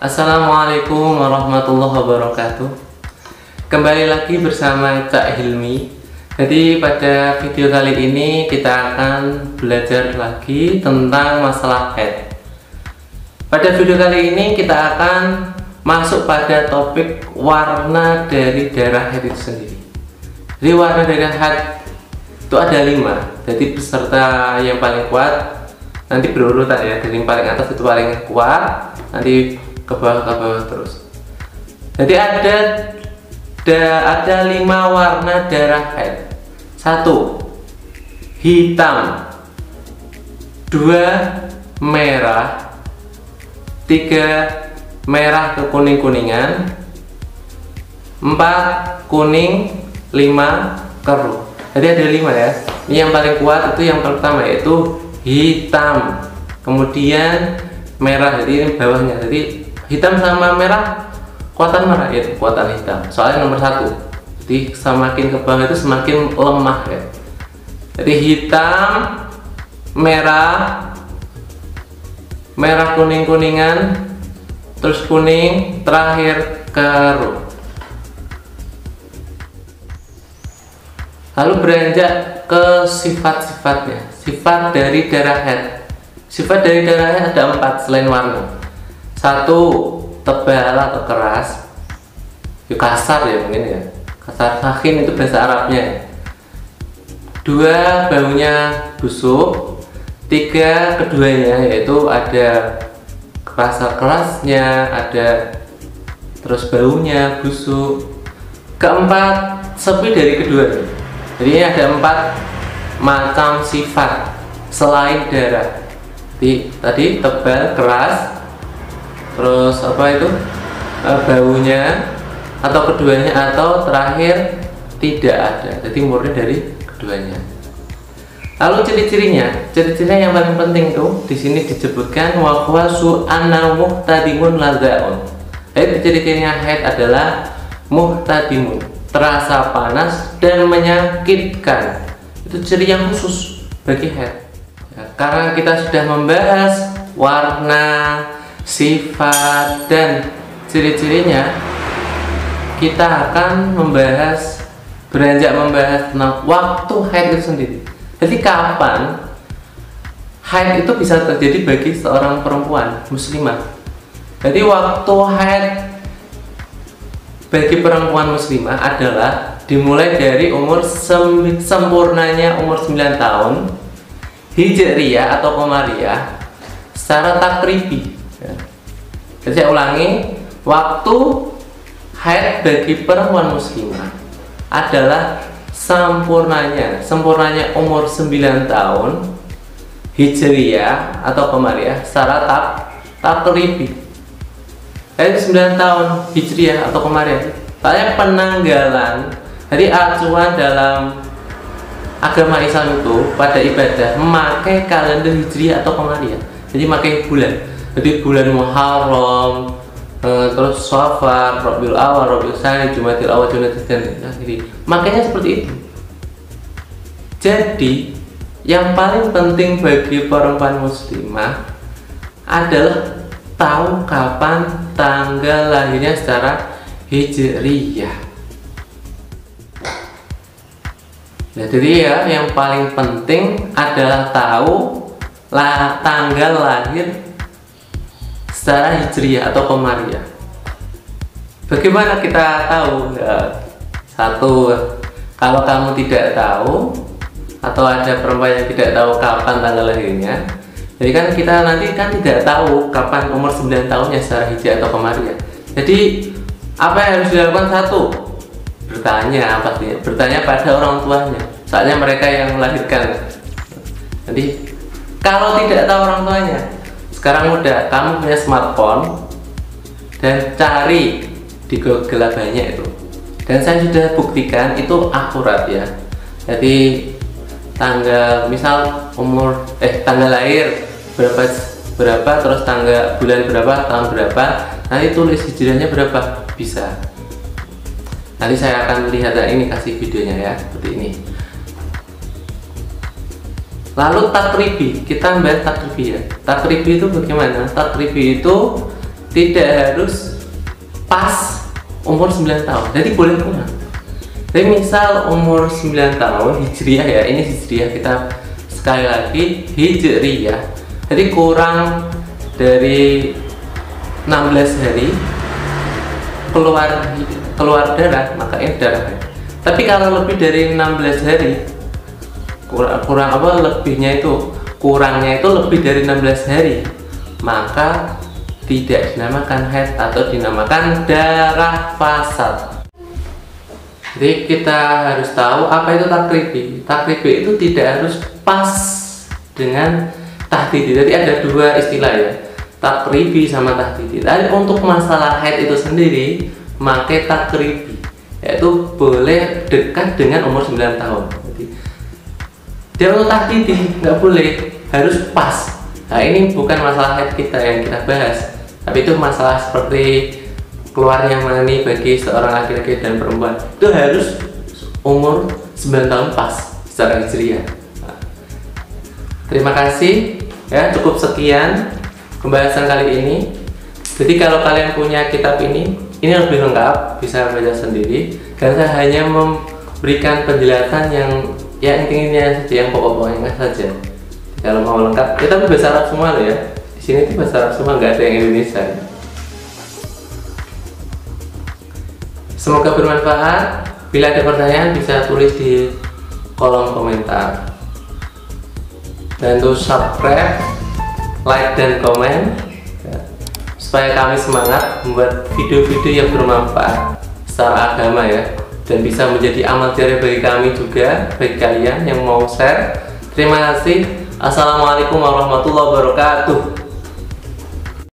Assalamualaikum warahmatullahi wabarakatuh. Kembali lagi bersama Cak Hilmi. Jadi pada video kali ini kita akan belajar lagi tentang masalah haid. Pada video kali ini kita akan masuk pada topik warna dari darah haid itu sendiri. Jadi warna dari haid itu ada 5. Jadi peserta yang paling kuat nanti berurutan ya, dari yang paling atas itu paling kuat, nanti ke bawah terus. Jadi ada 5 warna darah haid. 1 hitam, 2 merah, 3 merah ke kuning-kuningan, 4 kuning, 5 keruh. Jadi ada 5 ya. Ini yang paling kuat itu yang pertama yaitu hitam, kemudian merah. Jadi ini bawahnya. Jadi hitam sama merah kuatan mana? Ya kuatan hitam. Soalnya nomor 1. Jadi semakin ke bawah itu semakin lemah ya. Jadi hitam, merah, merah kuning-kuningan, terus kuning, terakhir keruh. Lalu beranjak ke sifat-sifatnya. Sifat dari darah haid. Sifat dari darah haid ada 4 selain warna. 1 tebal atau keras, kasar ya mungkin ya. Kasar, sakin itu bahasa Arabnya. 2 baunya busuk. 3 keduanya yaitu ada kerasnya, ada terus baunya busuk. 4 sepi dari keduanya. Jadi ini ada 4 macam sifat selain darah. Jadi tadi tebal, keras, terus apa itu baunya atau keduanya, atau terakhir tidak ada. Jadi murni dari keduanya. Lalu ciri-cirinya yang paling penting tuh di sini disebutkan wa huwa su'anna muhtadimun ladzaun. Jadi ciri-cirinya haid adalah muhtadimun, terasa panas dan menyakitkan. Itu ciri yang khusus bagi haid. Ya, karena kita sudah membahas warna, sifat, dan ciri-cirinya, kita akan beranjak membahas tentang waktu haid itu sendiri. Jadi kapan haid itu bisa terjadi bagi seorang perempuan muslimah. Jadi waktu haid bagi perempuan muslimah adalah dimulai dari sempurnanya umur 9 tahun Hijriyah atau Qamariyah secara takribi. Jadi saya ulangi, waktu haid bagi perempuan muslimah adalah sempurnanya umur 9 tahun Hijriyah atau Qamariyah secara takribi. Jadi 9 tahun Hijriyah atau Qamariyah. Soalnya penanggalan, jadi acuan dalam agama Islam itu pada ibadah memakai kalender Hijriyah atau Qamariyah. Jadi memakai bulan. Jadi bulan Muharram, terus Safar, Rabiul Awal, Rabiul Tsani, Jumadil Awal, Jumadil Tsani. Nah, jadi makanya seperti itu. Jadi yang paling penting bagi perempuan muslimah adalah tahu kapan tanggal lahirnya secara Hijriyah. Nah, jadi ya yang paling penting adalah tahu tanggal lahir secara Hijriyah atau Qamariyah. Bagaimana kita tahu? Ya, 1, kalau kamu tidak tahu atau ada perempuan yang tidak tahu kapan tanggal lahirnya, jadi kan kita nanti kan tidak tahu kapan umur 9 tahunnya secara Hijriyah atau Qamariyah. Jadi apa yang harus dilakukan? 1, bertanya pada orang tuanya. Soalnya mereka yang melahirkan. Jadi kalau tidak tahu orang tuanya, sekarang mudah, kamu punya smartphone dan cari di Google banyak itu. Dan saya sudah buktikan itu akurat ya. Jadi tanggal, misal tanggal lahir berapa, terus tanggal bulan berapa, tahun berapa, nanti tulis hijriahnya berapa, bisa. Nanti saya akan lihat ini, kasih videonya ya, seperti ini. Lalu takribi, kita bahas takribi ya. Takribi itu bagaimana? Takribi itu tidak harus pas umur 9 tahun, jadi boleh kurang. Jadi misal umur 9 tahun hijriah ya, ini hijriah, kita sekali lagi hijriah, jadi kurang dari 16 hari keluar darah, maka ini darah. Tapi kalau lebih dari 16 hari lebihnya itu kurangnya itu lebih dari 16 hari, maka tidak dinamakan haid atau dinamakan darah fasad. Jadi kita harus tahu apa itu takribi. Takribi itu tidak harus pas dengan tahdidi. Jadi ada dua istilah ya, takribi sama tahdidi. Tapi untuk masalah haid itu sendiri, maka takribi yaitu boleh dekat dengan umur 9 tahun. Dia untuk tahdidi nggak boleh, harus pas. Nah ini bukan masalah haid kita yang kita bahas, tapi itu masalah seperti keluarnya mani bagi seorang laki-laki dan perempuan, itu harus umur 9 tahun pas secara hijriah. Nah, terima kasih ya, cukup sekian pembahasan kali ini. Jadi kalau kalian punya kitab ini lebih lengkap, bisa baca sendiri, dan saya hanya memberikan penjelasan yang intinya saja, yang pokok-pokoknya saja. Kalau mau lengkap, kita bahasa Arab semua loh ya. Di sini tuh bahasa Arab semua, nggak ada yang Indonesia. Semoga bermanfaat. Bila ada pertanyaan bisa tulis di kolom komentar. Bantu subscribe, like dan komen ya, supaya kami semangat membuat video-video yang bermanfaat secara agama ya, dan bisa menjadi amal jariah bagi kami juga, bagi kalian yang mau share. Terima kasih. Assalamualaikum warahmatullahi wabarakatuh.